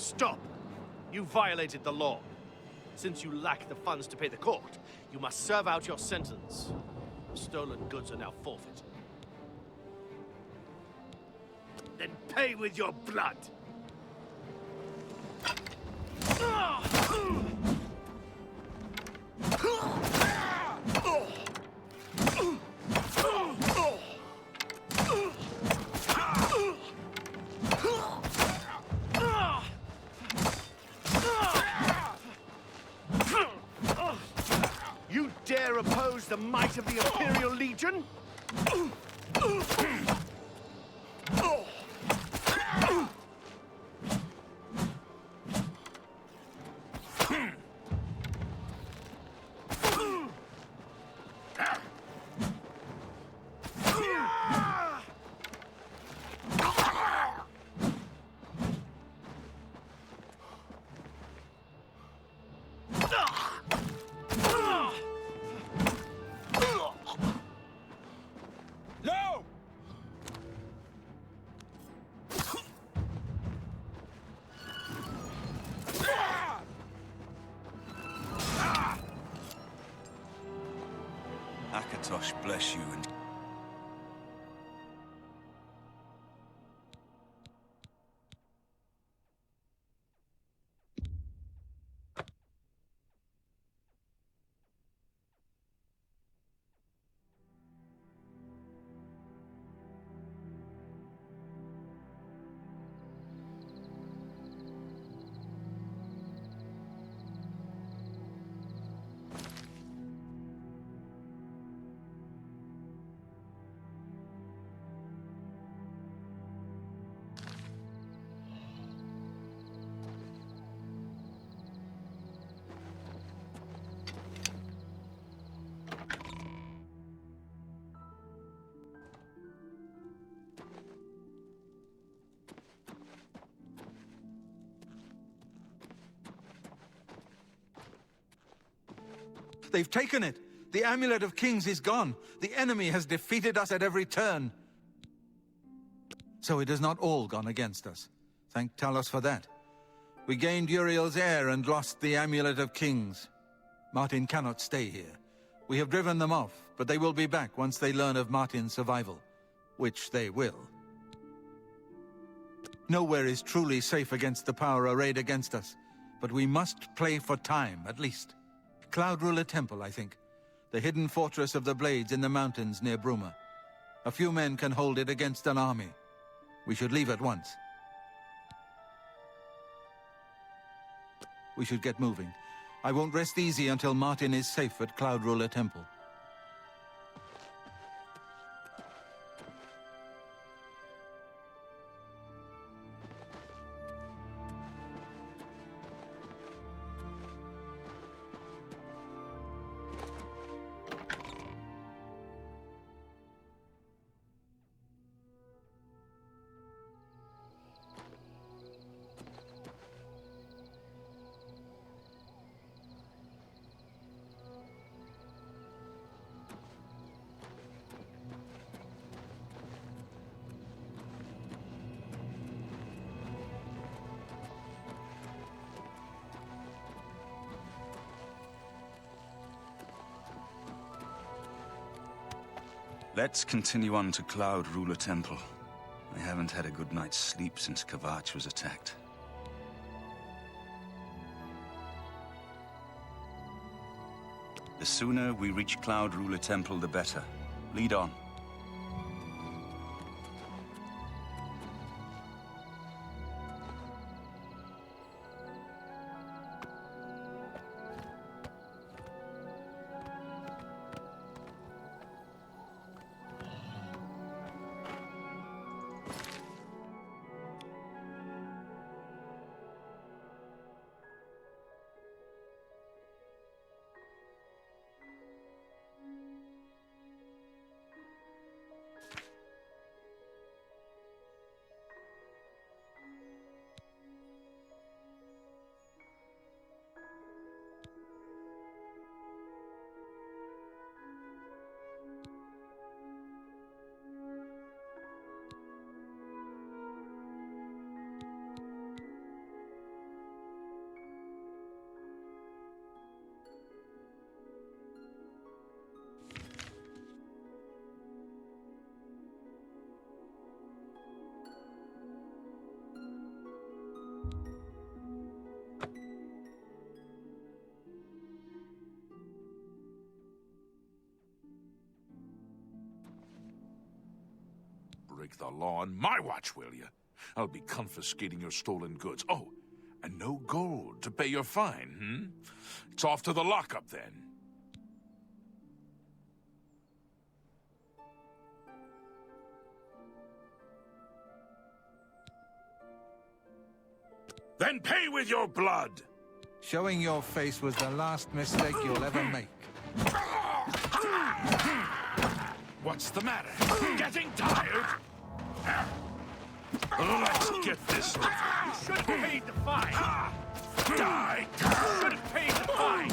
Stop! You violated the law. Since you lack the funds to pay the court, you must serve out your sentence. The stolen goods are now forfeit. Then pay with your blood! You dare oppose the might of the Imperial Legion? Akatosh bless you and... They've taken it! The Amulet of Kings is gone! The enemy has defeated us at every turn! So it has not all gone against us. Thank Talos for that. We gained Uriel's heir and lost the Amulet of Kings. Martin cannot stay here. We have driven them off, but they will be back once they learn of Martin's survival. Which they will. Nowhere is truly safe against the power arrayed against us, but we must play for time, at least. Cloud Ruler Temple, I think. The hidden fortress of the Blades in the mountains near Bruma. A few men can hold it against an army. We should leave at once. We should get moving. I won't rest easy until Martin is safe at Cloud Ruler Temple. Let's continue on to Cloud Ruler Temple. I haven't had a good night's sleep since Kavach was attacked. The sooner we reach Cloud Ruler Temple, the better. Lead on. Break the law on my watch, will you? I'll be confiscating your stolen goods. Oh, and no gold to pay your fine, It's off to the lockup, then. Then pay with your blood! Showing your face was the last mistake you'll ever make. What's the matter? Getting tired? Let's get this over. You should have paid the fine. Die! You should have paid the fine.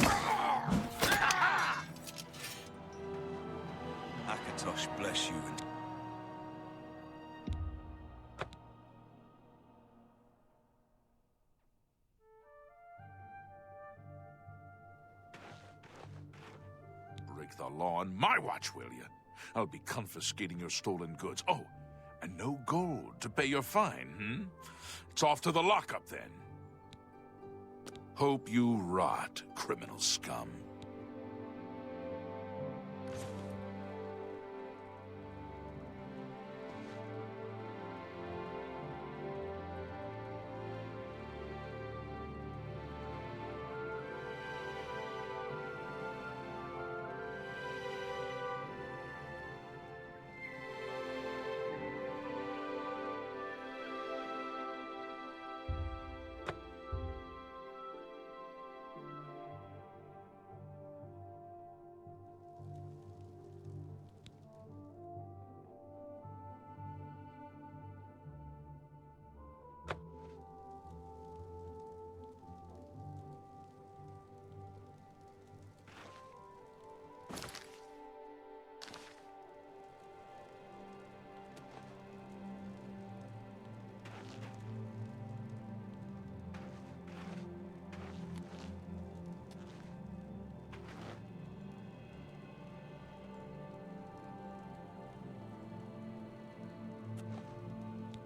Akatosh bless you and... Break the law on my watch, will you? I'll be confiscating your stolen goods. Oh, and no gold to pay your fine, It's off to the lockup, then. Hope you rot, criminal scum.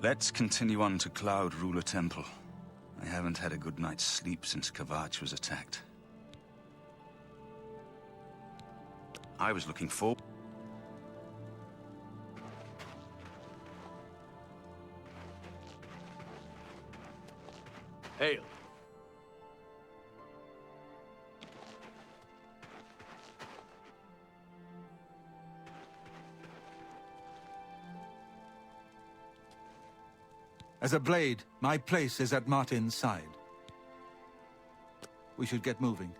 Let's continue on to Cloud Ruler Temple. I haven't had a good night's sleep since Kavach was attacked. I was looking forward... Hail. As a blade, my place is at Martin's side. We should get moving.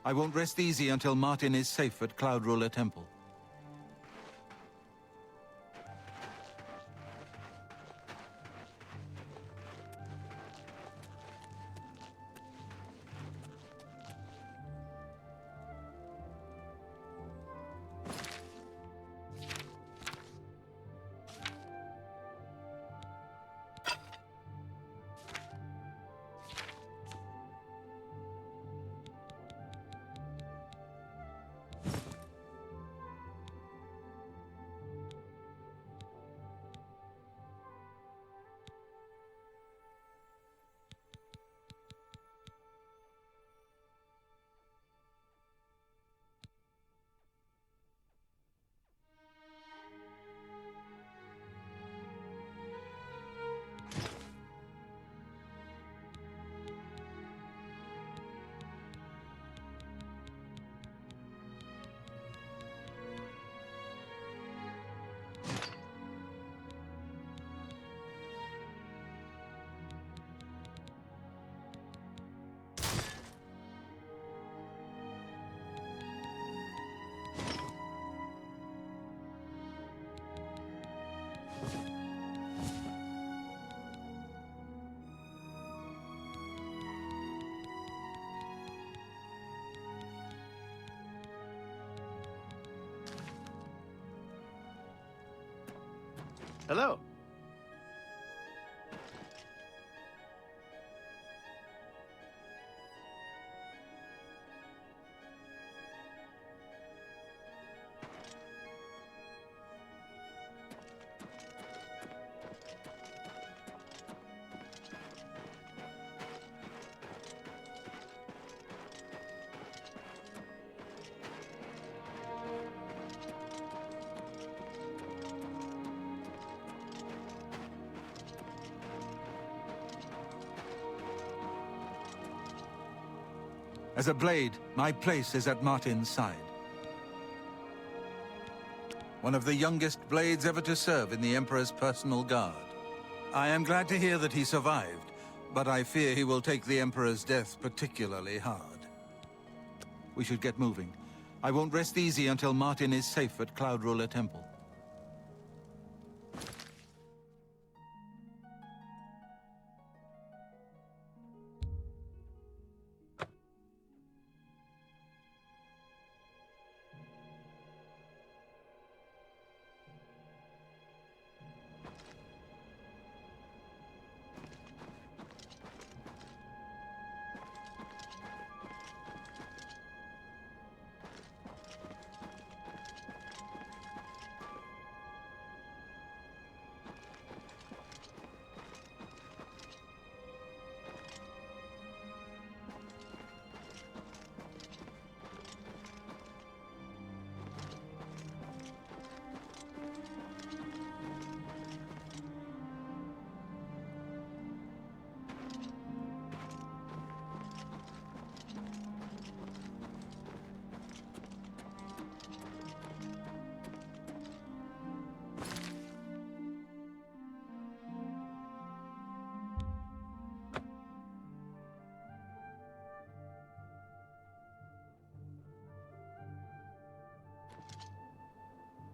I won't rest easy until Martin is safe at Cloud Ruler Temple. Hello. As a blade, my place is at Martin's side. One of the youngest blades ever to serve in the Emperor's personal guard. I am glad to hear that he survived, but I fear he will take the Emperor's death particularly hard. We should get moving. I won't rest easy until Martin is safe at Cloud Ruler Temple.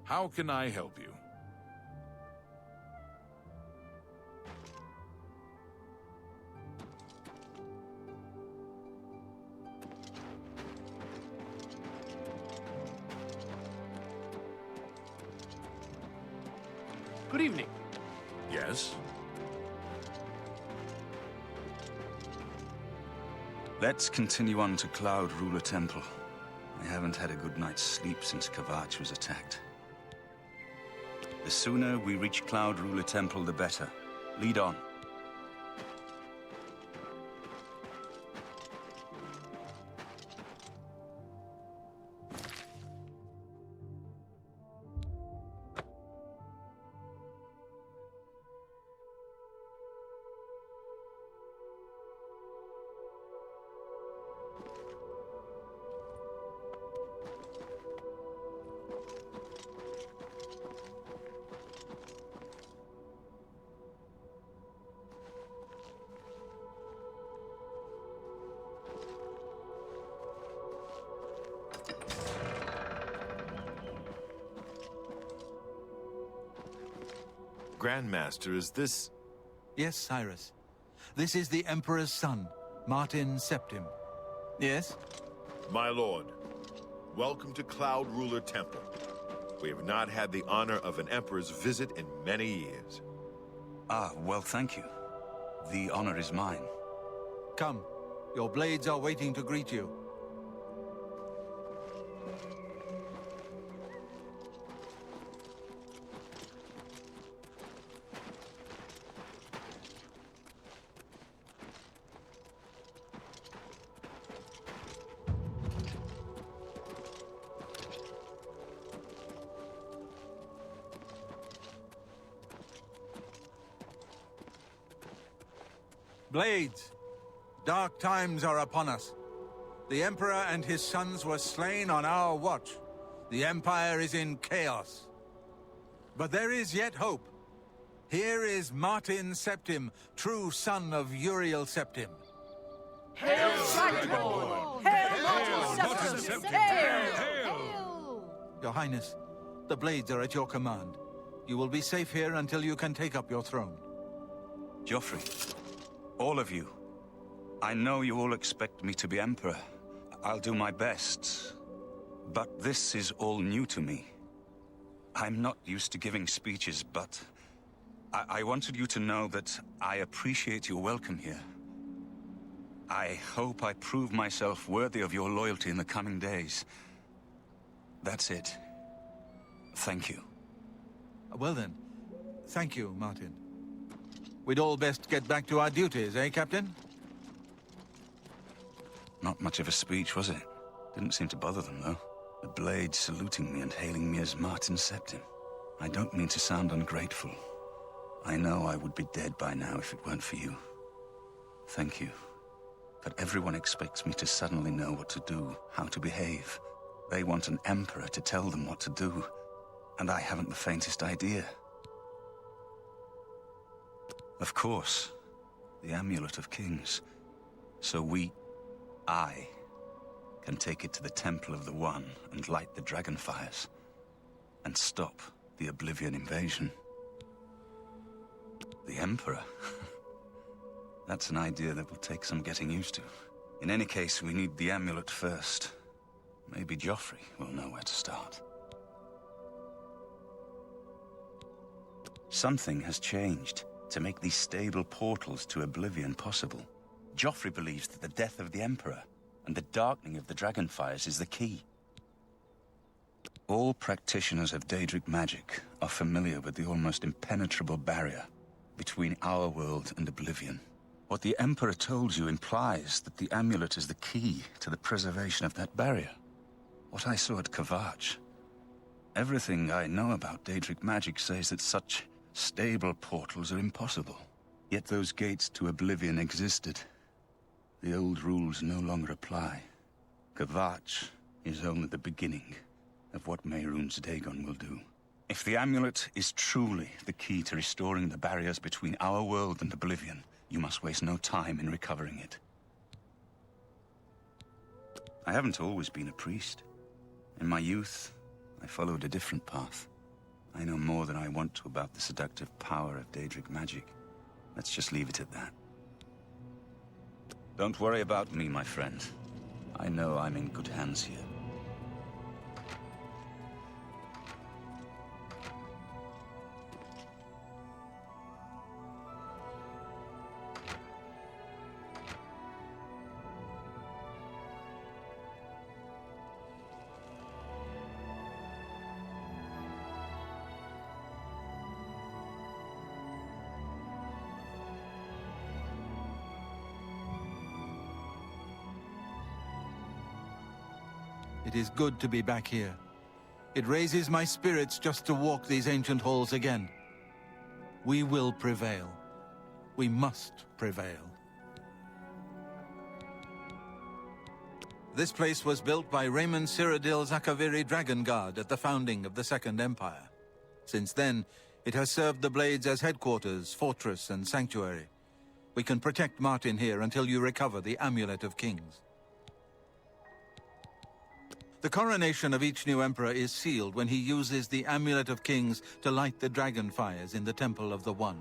How can I help you? Good evening. Yes? Let's continue on to Cloud Ruler Temple. I haven't had a good night's sleep since Kavach was attacked. The sooner we reach Cloud Ruler Temple, the better. Lead on. Grandmaster, is this... Yes, Cyrus. This is the Emperor's son, Martin Septim. Yes? My lord, welcome to Cloud Ruler Temple. We have not had the honor of an emperor's visit in many years. Ah, well, thank you. The honor is mine. Come. Your blades are waiting to greet you. Blades, dark times are upon us. The Emperor and his sons were slain on our watch. The Empire is in chaos. But there is yet hope. Here is Martin Septim, true son of Uriel Septim. Hail, Dragonborn! Hail, Martin Septim! Hail! Your Highness, the blades are at your command. You will be safe here until you can take up your throne. Joffrey, all of you. I know you all expect me to be Emperor. I'll do my best. But this is all new to me. I'm not used to giving speeches, but I wanted you to know that I appreciate your welcome here. I hope I prove myself worthy of your loyalty in the coming days. That's it. Thank you. Well then, thank you, Martin. We'd all best get back to our duties, eh, Captain? Not much of a speech, was it? Didn't seem to bother them, though. The blade saluting me and hailing me as Martin Septim. I don't mean to sound ungrateful. I know I would be dead by now if it weren't for you. Thank you. But everyone expects me to suddenly know what to do, how to behave. They want an emperor to tell them what to do, and I haven't the faintest idea. Of course, the Amulet of Kings. So I, can take it to the Temple of the One and light the dragonfires, and stop the Oblivion invasion. The Emperor? That's an idea that will take some getting used to. In any case, we need the amulet first. Maybe Joffrey will know where to start. Something has changed to make these stable portals to Oblivion possible. Joffrey believes that the death of the Emperor and the darkening of the dragonfires is the key. All practitioners of Daedric magic are familiar with the almost impenetrable barrier between our world and Oblivion. What the Emperor told you implies that the amulet is the key to the preservation of that barrier. What I saw at Kvatch. Everything I know about Daedric magic says that such stable portals are impossible. Yet those gates to Oblivion existed. The old rules no longer apply. Kvatch is only the beginning of what Mehrunes Dagon will do. If the amulet is truly the key to restoring the barriers between our world and Oblivion, you must waste no time in recovering it. I haven't always been a priest. In my youth, I followed a different path. I know more than I want to about the seductive power of Daedric magic. Let's just leave it at that. Don't worry about me, my friend. I know I'm in good hands here. It is good to be back here. It raises my spirits just to walk these ancient halls again. We will prevail. We must prevail. This place was built by Raymond Cyrodiil Zakaviri Dragon Guard at the founding of the Second Empire. Since then, it has served the Blades as headquarters, fortress, and sanctuary. We can protect Martin here until you recover the Amulet of Kings. The coronation of each new emperor is sealed when he uses the Amulet of Kings to light the dragon fires in the Temple of the One.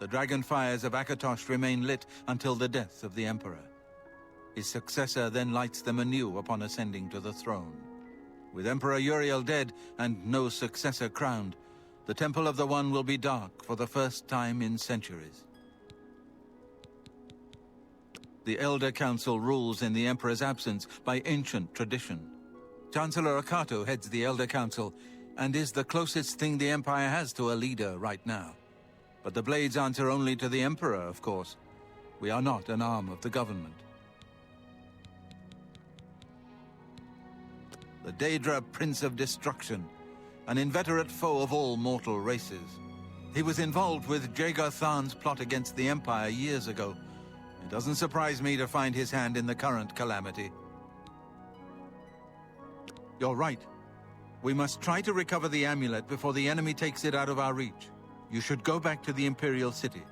The dragon fires of Akatosh remain lit until the death of the emperor. His successor then lights them anew upon ascending to the throne. With Emperor Uriel dead and no successor crowned, the Temple of the One will be dark for the first time in centuries. The Elder Council rules in the Emperor's absence by ancient tradition. Chancellor Akato heads the Elder Council and is the closest thing the Empire has to a leader right now. But the Blades answer only to the Emperor, of course. We are not an arm of the government. The Daedra Prince of Destruction, an inveterate foe of all mortal races. He was involved with Jaeger Tharn's plot against the Empire years ago. It doesn't surprise me to find his hand in the current calamity. You're right. We must try to recover the amulet before the enemy takes it out of our reach. You should go back to the Imperial City.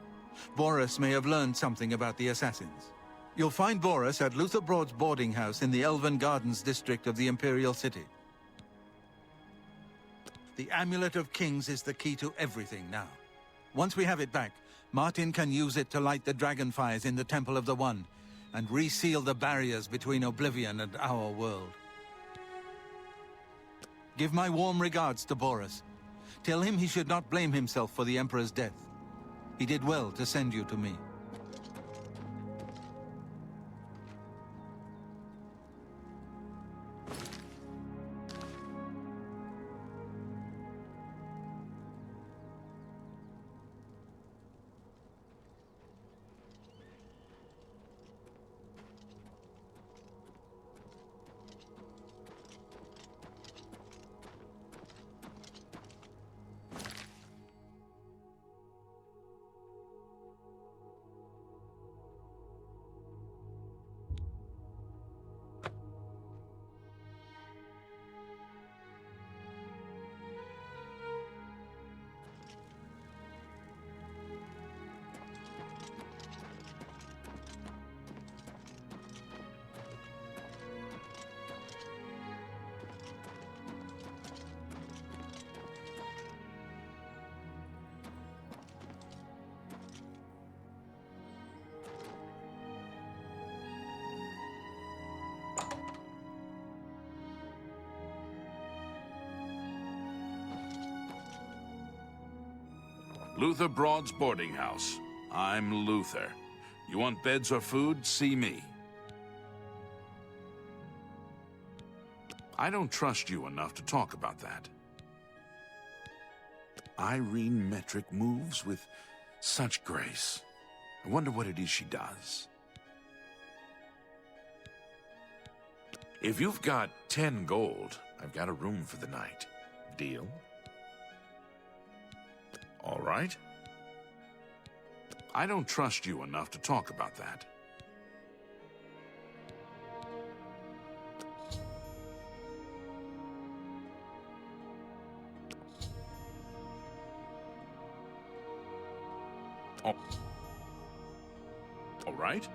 Boris may have learned something about the assassins. You'll find Boris at Luther Broad's boarding house in the Elven Gardens district of the Imperial City. The Amulet of Kings is the key to everything now. Once we have it back, Martin can use it to light the dragonfires in the Temple of the One and reseal the barriers between Oblivion and our world. Give my warm regards to Boris. Tell him he should not blame himself for the Emperor's death. He did well to send you to me. Luther Broad's boarding house. I'm Luther. You want beds or food? See me. I don't trust you enough to talk about that. Irene Metric moves with such grace. I wonder what it is she does. If you've got 10 gold, I've got a room for the night. Deal? All right. I don't trust you enough to talk about that. Oh. All right.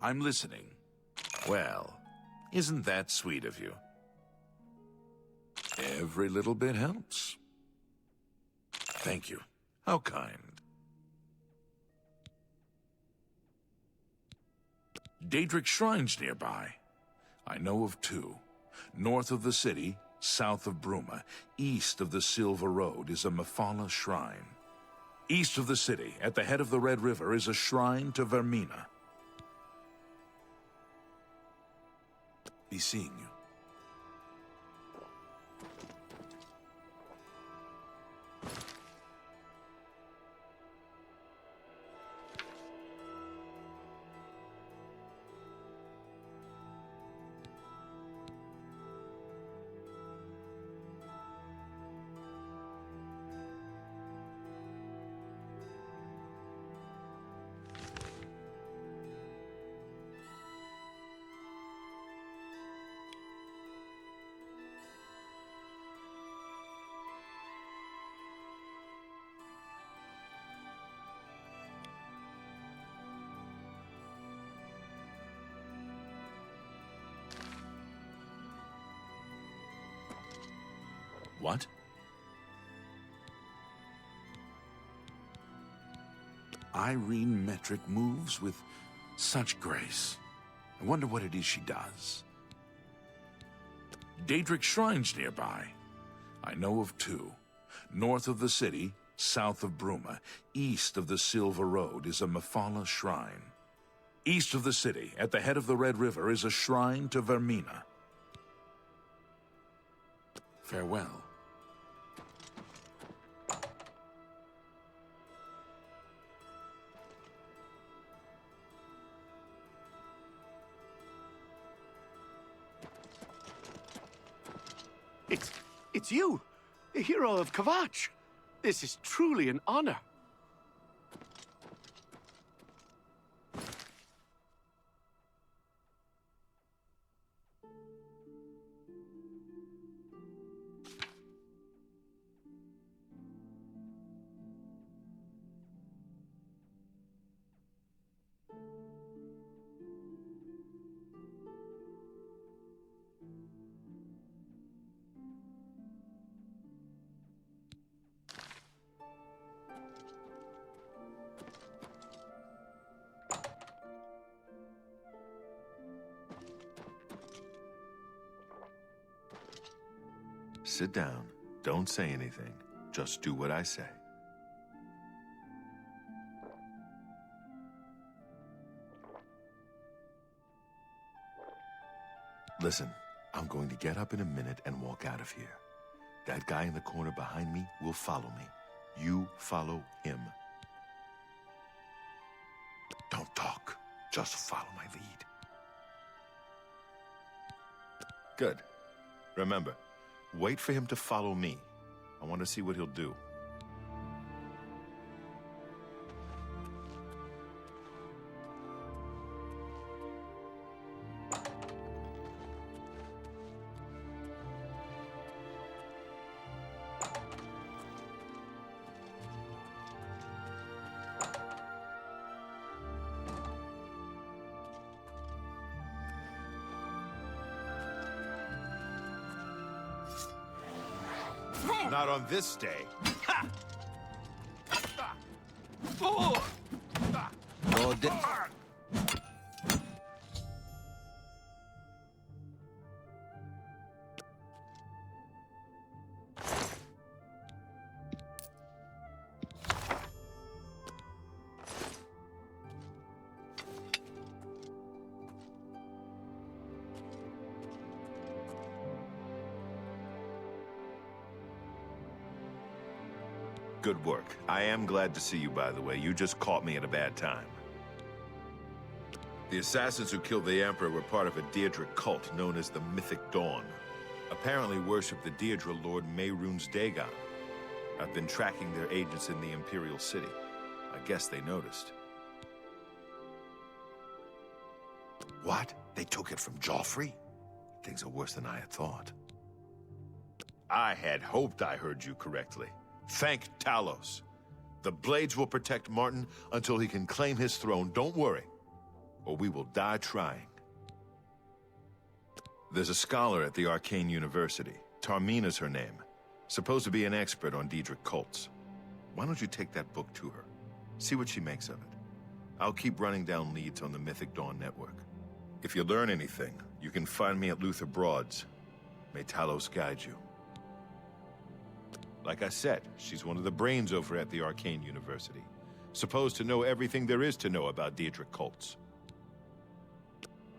I'm listening. Well, isn't that sweet of you? Every little bit helps. Thank you. How kind. Daedric shrines nearby. I know of 2. North of the city, south of Bruma, east of the Silver Road is a Mephala shrine. East of the city, at the head of the Red River, is a shrine to Vermina. Be seeing you. What? Irene Metric moves with such grace. I wonder what it is she does. Daedric shrines nearby. I know of 2. North of the city, south of Bruma, east of the Silver Road is a Mephala shrine. East of the city, at the head of the Red River, is a shrine to Vermina. Farewell. It's you, the hero of Kvatch. This is truly an honor. Sit down. Don't say anything. Just do what I say. Listen, I'm going to get up in a minute and walk out of here. That guy in the corner behind me will follow me. You follow him. Don't talk. Just follow my lead. Good. Remember, wait for him to follow me. I want to see what he'll do. Not on this day. Lord De- Good work. I am glad to see you, by the way. You just caught me at a bad time. The assassins who killed the Emperor were part of a Daedric cult known as the Mythic Dawn. Apparently worship the Daedra Lord Mehrunes Dagon. I've been tracking their agents in the Imperial City. I guess they noticed. What? They took it from Joffrey? Things are worse than I had thought. I had hoped I heard you correctly. Thank Talos. The Blades will protect Martin until he can claim his throne. Don't worry, or we will die trying. There's a scholar at the Arcane University. Tarmina's her name. Supposed to be an expert on Daedric cults. Why don't you take that book to her? See what she makes of it. I'll keep running down leads on the Mythic Dawn network. If you learn anything, you can find me at Luther Broad's. May Talos guide you. Like I said, she's one of the brains over at the Arcane University. Supposed to know everything there is to know about Daedric cults.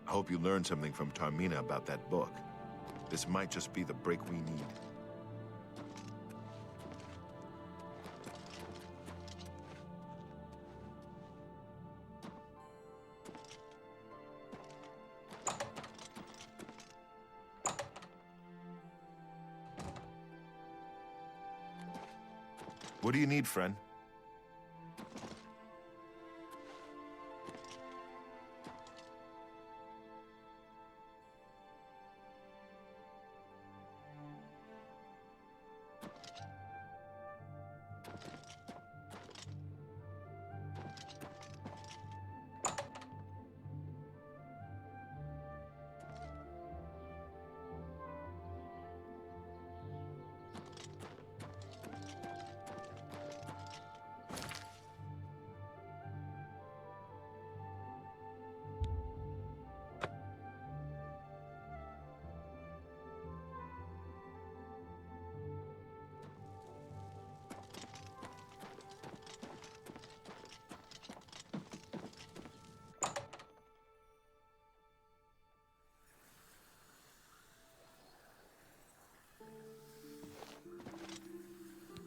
I hope you learned something from Tarmina about that book. This might just be the break we need. What do you need, friend?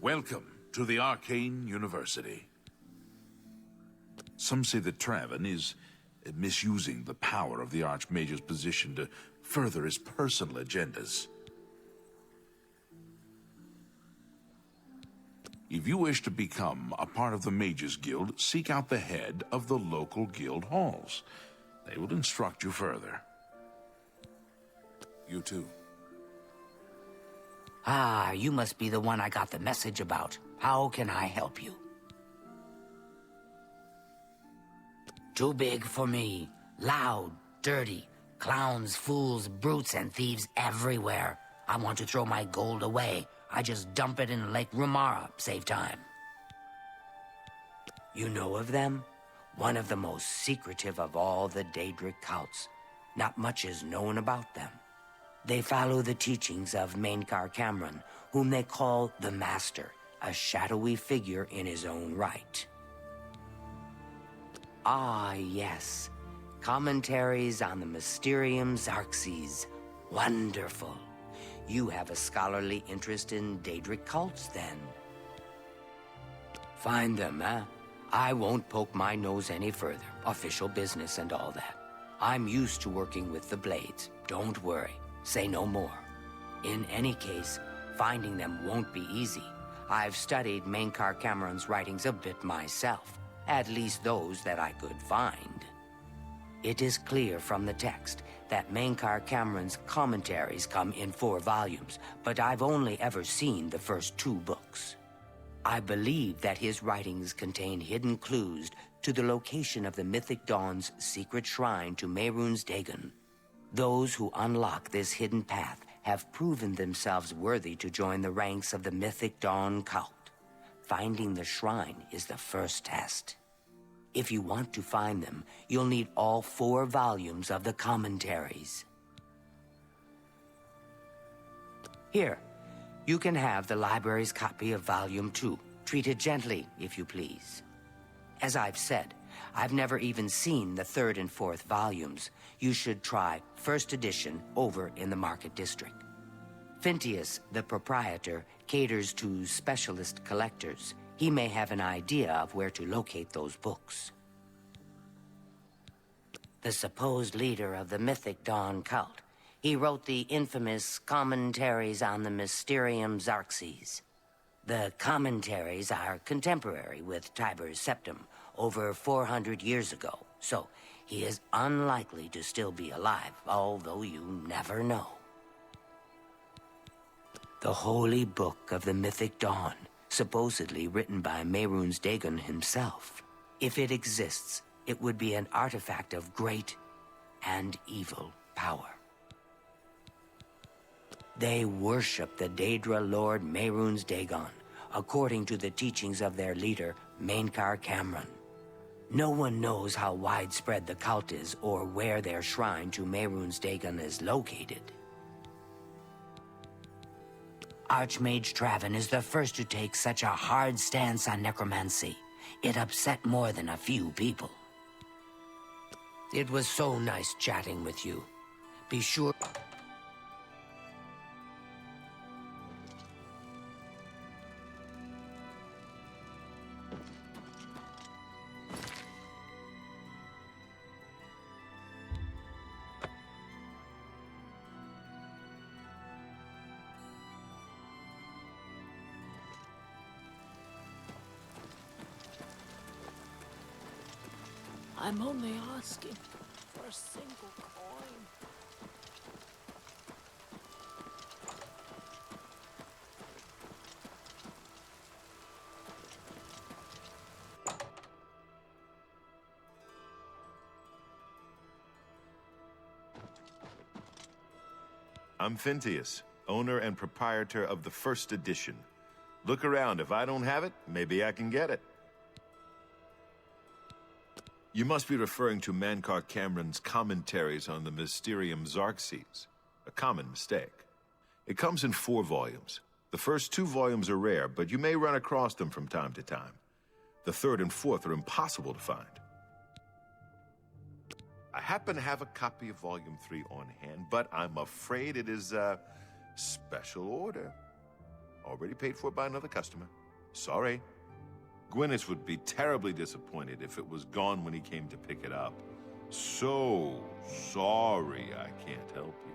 Welcome to the Arcane University. Some say that Traven is misusing the power of the Archmage's position to further his personal agendas. If you wish to become a part of the Mages Guild, seek out the head of the local guild halls. They will instruct you further. You too. Ah, you must be the one I got the message about. How can I help you? Too big for me. Loud, dirty. Clowns, fools, brutes, and thieves everywhere. I want to throw my gold away. I just dump it in Lake Rumara, save time. You know of them? One of the most secretive of all the Daedric cults. Not much is known about them. They follow the teachings of Mainkar Cameron, whom they call the Master, a shadowy figure in his own right. Ah, yes. Commentaries on the Mysterium Xarxes. Wonderful. You have a scholarly interest in Daedric cults, then? Find them, eh? I won't poke my nose any further. Official business and all that. I'm used to working with the Blades. Don't worry. Say no more. In any case, finding them won't be easy. I've studied Mainkar Cameron's writings a bit myself, at least those that I could find. It is clear from the text that Mainkar Cameron's commentaries come in 4 volumes, but I've only ever seen the first 2 books. I believe that his writings contain hidden clues to the location of the Mythic Dawn's secret shrine to Mehrunes Dagon. Those who unlock this hidden path have proven themselves worthy to join the ranks of the Mythic Dawn cult. Finding the shrine is the first test. If you want to find them, you'll need all 4 volumes of the Commentaries. Here, you can have the library's copy of Volume 2. Treat it gently, if you please. As I've said, I've never even seen the 3rd and 4th volumes. You should try first edition over in the Market District. Phintius, the proprietor, caters to specialist collectors. He may have an idea of where to locate those books. The supposed leader of the Mythic Dawn cult. He wrote the infamous Commentaries on the Mysterium Xarxes. The Commentaries are contemporary with Tiber's Septum, over 400 years ago, so he is unlikely to still be alive, although you never know. The Holy Book of the Mythic Dawn, supposedly written by Mehrunes Dagon himself. If it exists, it would be an artifact of great and evil power. They worship the Daedra Lord Mehrunes Dagon, according to the teachings of their leader, Mainkar Cameron. No one knows how widespread the cult is or where their shrine to Mehrunes Dagon is located. Archmage Traven is the first to take such a hard stance on necromancy. It upset more than a few people. It was so nice chatting with you. Be sure... I'm only asking for a single coin. I'm Phintius, owner and proprietor of the first edition. Look around. If I don't have it, maybe I can get it. You must be referring to Mainkar Cameron's Commentaries on the Mysterium Xarxes. A common mistake. It comes in 4 volumes. The first 2 volumes are rare, but you may run across them from time to time. The 3rd and 4th are impossible to find. I happen to have a copy of Volume 3 on hand, but I'm afraid it is a special order. Already paid for by another customer. Sorry. Gwyneth would be terribly disappointed if it was gone when he came to pick it up. So sorry I can't help you.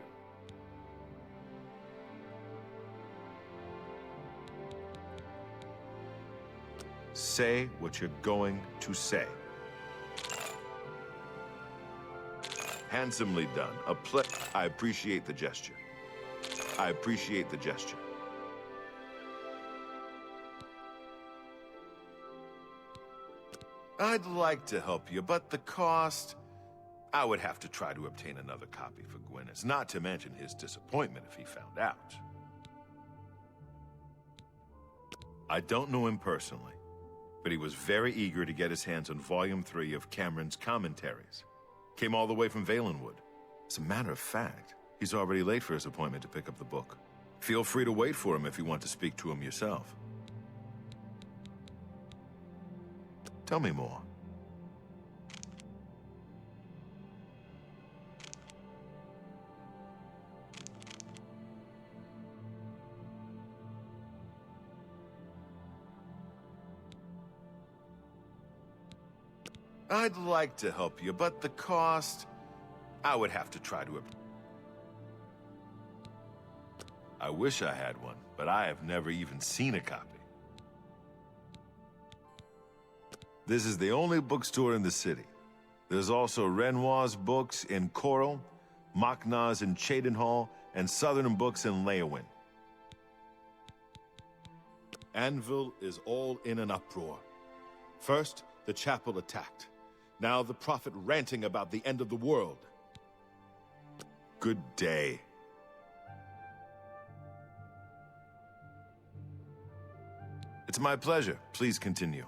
Say what you're going to say. Handsomely done. I appreciate the gesture. I appreciate the gesture. I'd like to help you, but the cost... I would have to try to obtain another copy for Gwyneth, not to mention his disappointment if he found out. I don't know him personally, but he was very eager to get his hands on Volume 3 of Cameron's Commentaries. Came all the way from Valenwood. As a matter of fact, he's already late for his appointment to pick up the book. Feel free to wait for him if you want to speak to him yourself. Tell me more. I'd like to help you, but the cost... I would have to try to... I wish I had one, but I have never even seen a copy. This is the only bookstore in the city. There's also Renoir's books in Coral, Machna's in Cheydinhall, and Southern Books in Leyawiin. Anvil is all in an uproar. First, the chapel attacked. Now the prophet ranting about the end of the world. Good day. It's my pleasure. Please continue.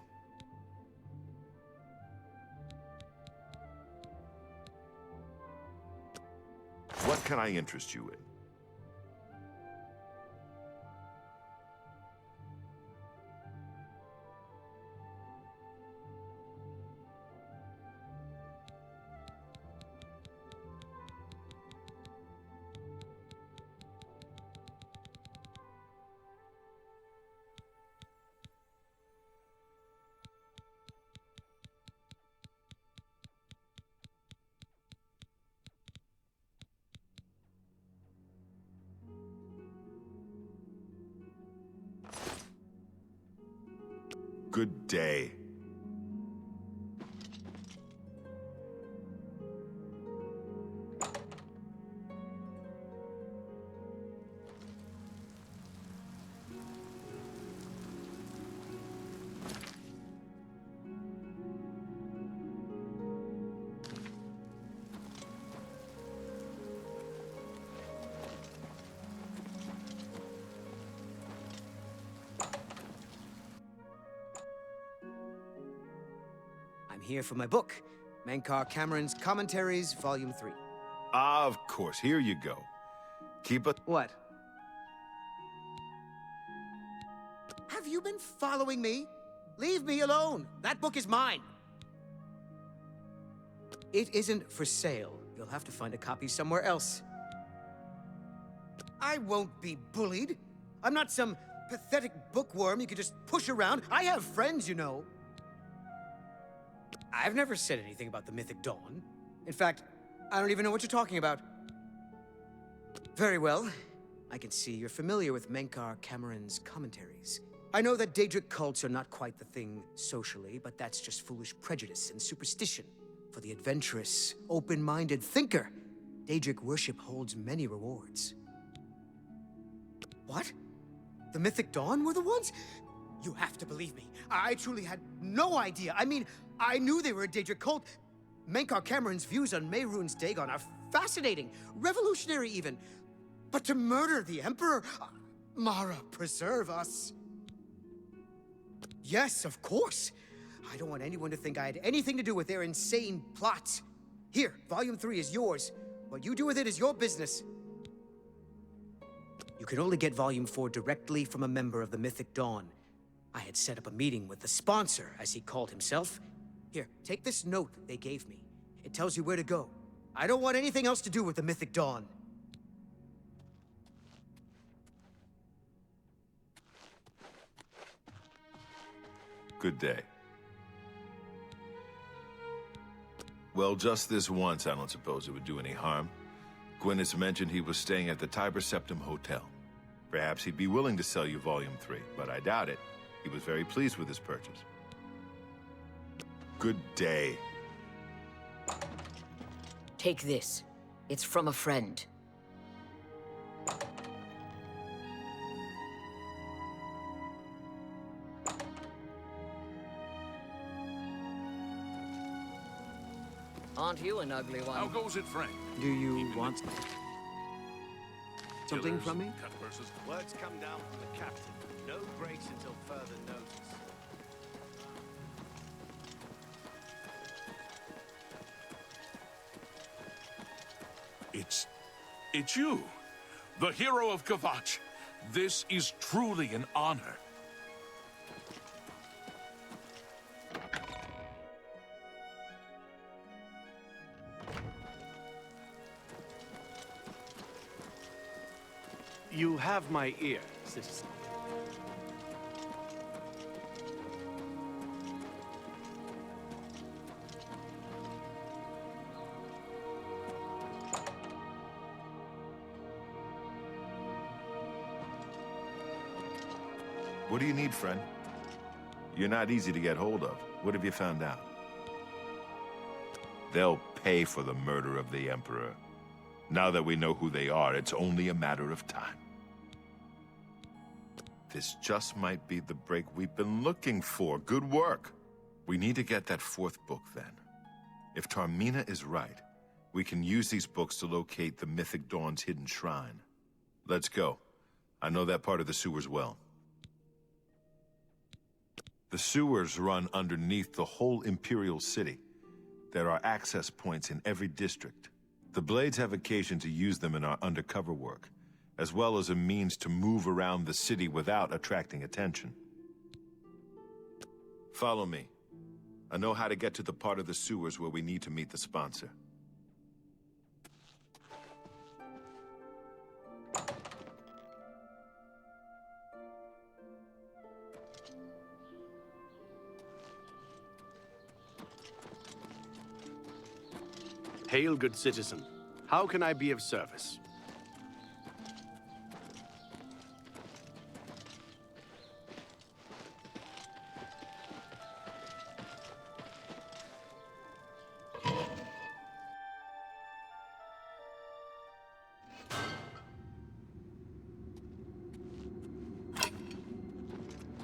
What can I interest you in? Good day. I'm here for my book, Menkar Cameron's Commentaries, Volume 3. Of course, here you go. Keep it. What? Have you been following me? Leave me alone. That book is mine. It isn't for sale. You'll have to find a copy somewhere else. I won't be bullied. I'm not some pathetic bookworm you could just push around. I have friends, you know. I've never said anything about the Mythic Dawn. In fact, I don't even know what you're talking about. Very well. I can see you're familiar with Menkar Cameron's Commentaries. I know that Daedric cults are not quite the thing socially, but that's just foolish prejudice and superstition. For the adventurous, open-minded thinker, Daedric worship holds many rewards. What? The Mythic Dawn were the ones? You have to believe me. I truly had no idea. I mean, I knew they were a Daedric cult. Menkar Cameron's views on Mehrunes Dagon are fascinating, revolutionary even. But to murder the Emperor? Mara, preserve us. Yes, of course. I don't want anyone to think I had anything to do with their insane plots. Here, Volume 3 is yours. What you do with it is your business. You can only get Volume 4 directly from a member of the Mythic Dawn. I had set up a meeting with the sponsor, as he called himself. Here, take this note they gave me. It tells you where to go. I don't want anything else to do with the Mythic Dawn. Good day. Well, just this once, I don't suppose it would do any harm. Gwyneth's mentioned he was staying at the Tiber Septim Hotel. Perhaps he'd be willing to sell you Volume 3, but I doubt it. He was very pleased with his purchase. Good day. Take this. It's from a friend. Aren't you an ugly one? How goes it, friend? Do you want something from me? Words come down from the captain. No breaks until further notice. It's you, the hero of Kvatch. This is truly an honor. You have my ear, citizen. What do you need, friend? You're not easy to get hold of. What have you found out? They'll pay for the murder of the Emperor. Now that we know who they are, it's only a matter of time. This just might be the break we've been looking for. Good work. We need to get that fourth book, then. If Tarmina is right, we can use these books to locate the Mythic Dawn's hidden shrine. Let's go. I know that part of the sewers well. The sewers run underneath the whole Imperial City. There are access points in every district. The Blades have occasion to use them in our undercover work, as well as a means to move around the city without attracting attention. Follow me. I know how to get to the part of the sewers where we need to meet the sponsor. Hail, good citizen. How can I be of service?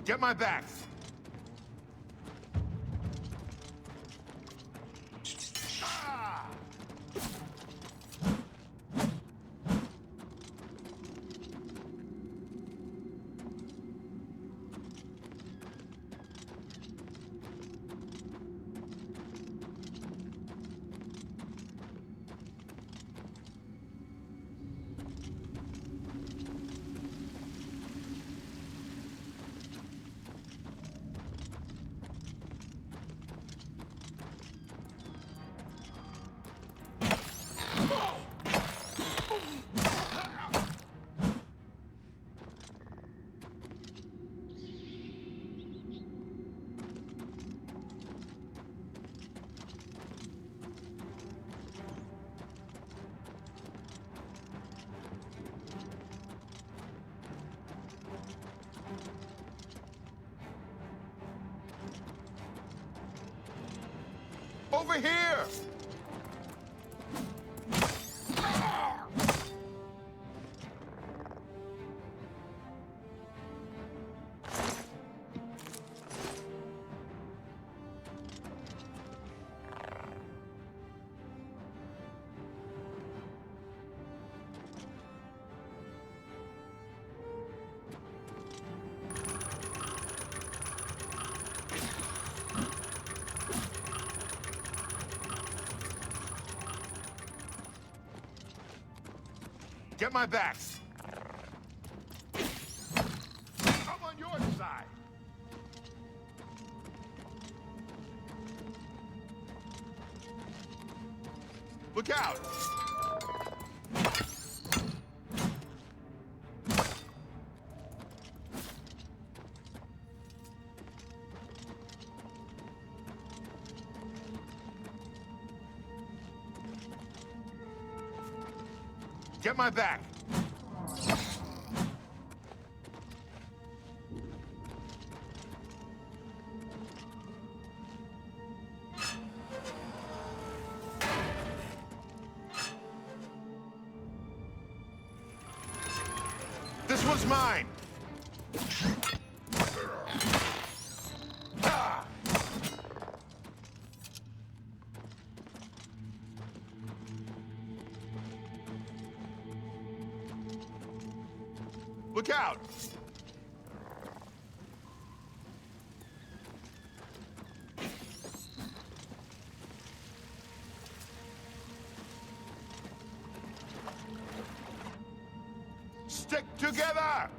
Get my back! Over here! Get my back! I'm on your side! Look out! Get my back! This one's mine! Ah! Look out! Stick together!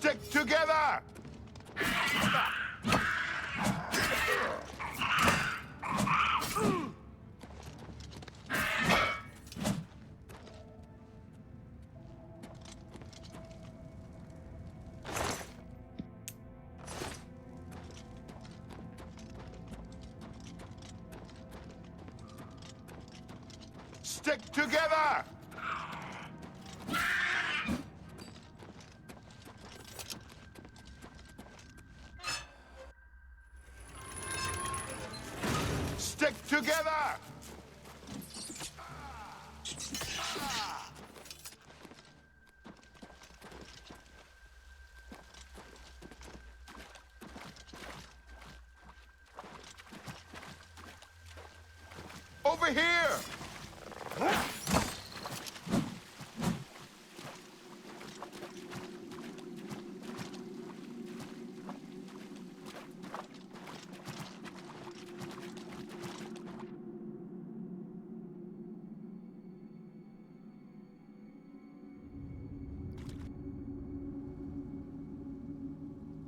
Stick together! Stick together! Stick together! Over here!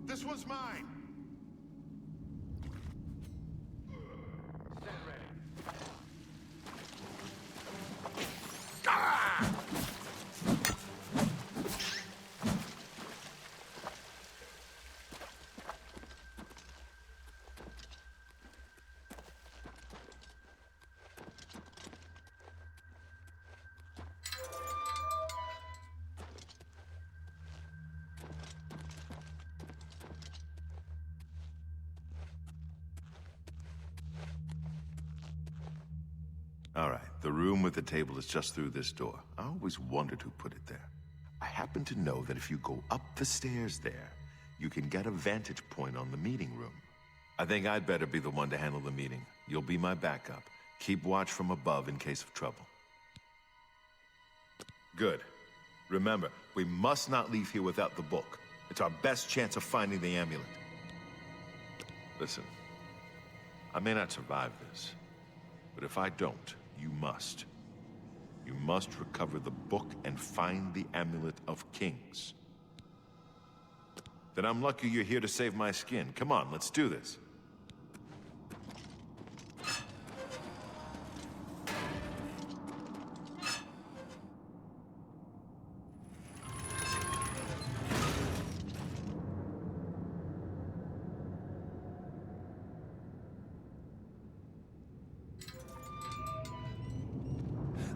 This one's mine! Stand ready. All right, the room with the table is just through this door. I always wondered who put it there. I happen to know that if you go up the stairs there, you can get a vantage point on the meeting room. I think I'd better be the one to handle the meeting. You'll be my backup. Keep watch from above in case of trouble. Good. Remember, we must not leave here without the book. It's our best chance of finding the amulet. Listen, I may not survive this, but if I don't, you must. You must recover the book and find the Amulet of Kings. Then I'm lucky you're here to save my skin. Come on, let's do this.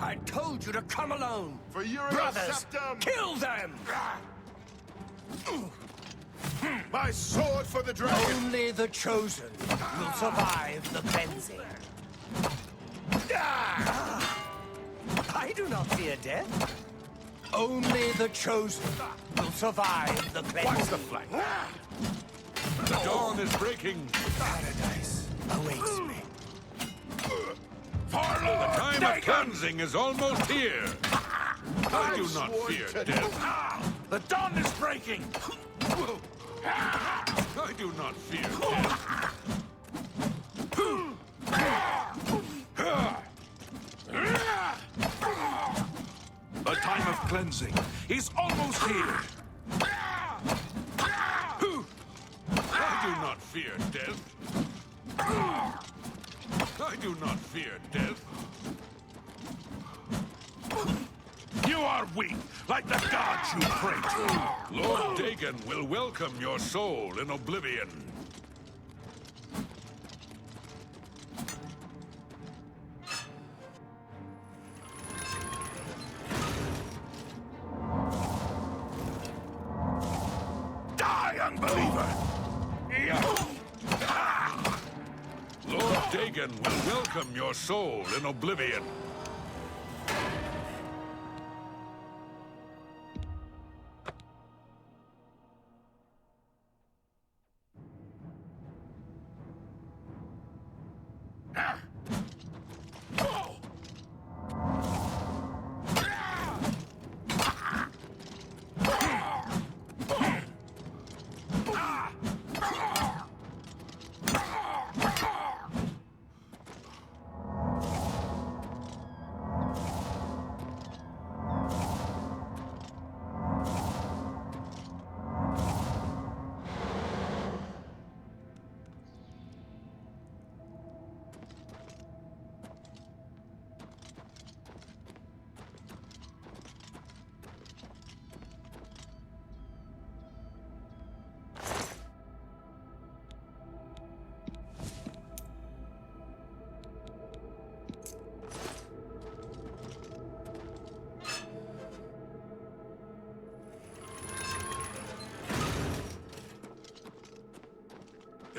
I told you to come alone! For your Brothers, septum! kill them! My sword for the dragon! Only the chosen will survive the cleansing. I do not fear death. Only the chosen will survive the cleansing. Watch the flank. The dawn is breaking. Paradise awaits me. The time of cleansing is almost here. I do not fear death. The dawn is breaking! I do not fear death. The time of cleansing is almost here. I do not fear death. I do not fear death. You are weak, like the gods you pray to. Lord Dagon will welcome your soul in Oblivion. Die, unbeliever! Lord Dagon will welcome your soul in Oblivion.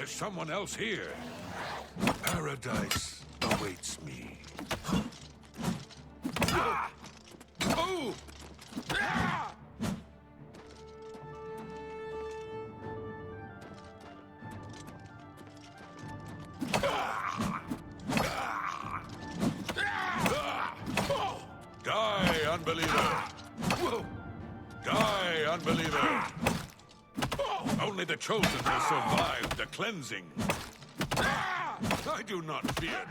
There's someone else here. Paradise awaits me. Ah! Oh! Ah! Die, unbeliever! Die, unbeliever! Only the chosen will survive the cleansing. I do not fear.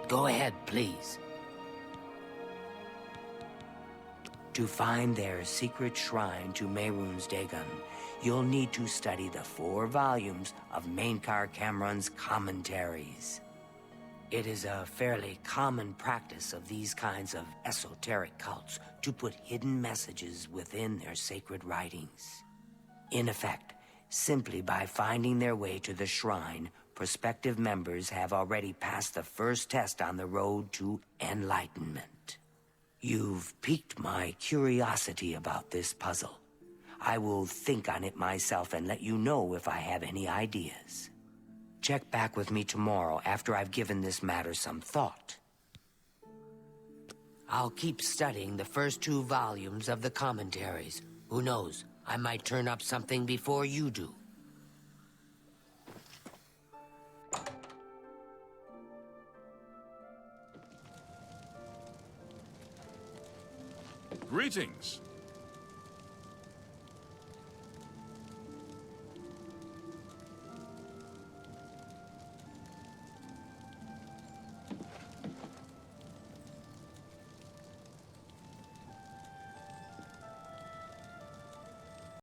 Go ahead, please. To find their secret shrine to Mehrunes Dagon, you'll need to study the 4 volumes of Mainkar Cameron's Commentaries. It is a fairly common practice of these kinds of esoteric cults to put hidden messages within their sacred writings. In effect, simply by finding their way to the shrine, prospective members have already passed the first test on the road to enlightenment. You've piqued my curiosity about this puzzle. I will think on it myself and let you know if I have any ideas. Check back with me tomorrow after I've given this matter some thought. I'll keep studying the first 2 volumes of the Commentaries. Who knows, I might turn up something before you do. Greetings.